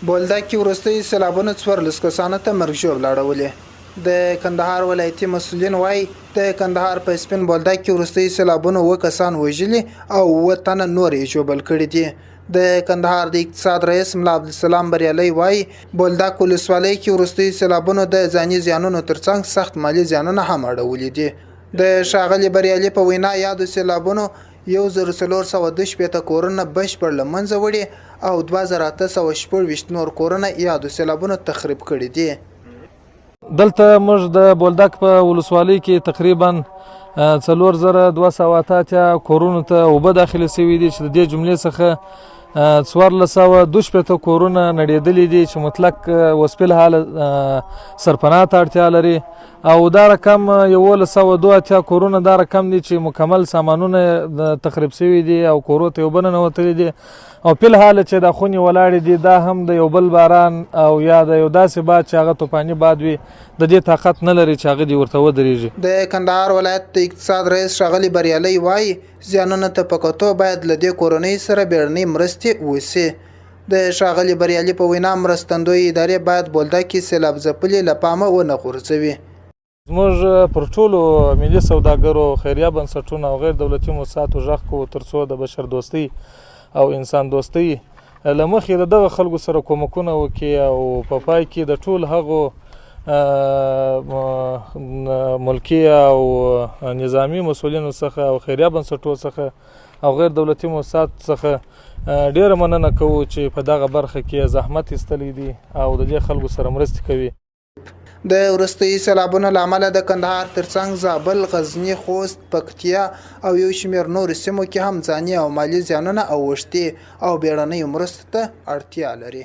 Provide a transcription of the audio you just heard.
بولدک کې وروستي سیلابونو 14 کسانو ته مرګ ژوبله اړولې د کندهار ولایتي مسؤلین وایي د کندهار په سپین بولدک کې وروستي سیلابونو 9 کسان وژلي او 9 تنه نور یې ژوبل کړي دي د کندهار د اقتصاد رئیس ملا عبدالسلام بریالي وایي بولدک ولسوالۍ کې وروستي سیلابونو د ځاني زیانونو ترڅنګ سخت مالی زیانونه هم اړولي دي د ښاغلي بریالي په وینا یادو سیلابونو 1412 کورونه بشپړ له منځه وړي او 2816 نور کورونه یادو سیلابونو تخریب کړي دي. دلته موږ د بولدک په ولسوالۍ کې تقریبا 4288 کورونو ته اوبه داخله شوي دي چې د دې جملې څخه 1412 کورونه نړېدلي دي چې مطلق وسپیل حال سرپناه ته اړتیا لري او دا رقم 1182 کورونه دا رقم دي چې مکمل سامانونه تخریب شوي دي او کورو ته اوبه ننوتلي دي او په حال چې د خونې ولاړې دي دا هم د یو بل باران او یا د یو داسې باد چې هغه طوفاني باد وي د دې طاقت نه لري چې هغه دې ورته ودرېږي. د کندهار ولایت د اقتصاد رئیس ښاغلي بریالي وایي زیانونه ته په کتو باید له دې کورنۍ سره بیړنۍ مرستې وشي. د ښاغلي بریالي په وینا مرستندوی ادارې باید بولدک کې سیلاب ځپلي له پامه ونه غورځوي. زموږ پر ټولو ملي سوداګرو خیریه بنسټونو او غیر دولتي مؤسساتو غږ کوو ترڅو د بشر دوستۍ او انسان دوستۍ له مخې د دغه خلکو سره کومکونه وکړي او په پای کې د ټول هغو ملکي او نظامی مسؤلینو څخه او خیریه بنسټونو څخه او غیر دولتي مؤسسات څخه ډیره مننه کوو چې په دغه برخه کې زحمت ایستلی دي او د دې خلکو سره مرستې کوي. د وروستي سیلابونو له امله د کندهار ترڅنګ زابل، غزني، خوست، پکتیا او یو شمېر نورو سیمو کې هم ځاني او مالي زیانونه اوښتي او بیړنیو مرستو ته اړتیا لري.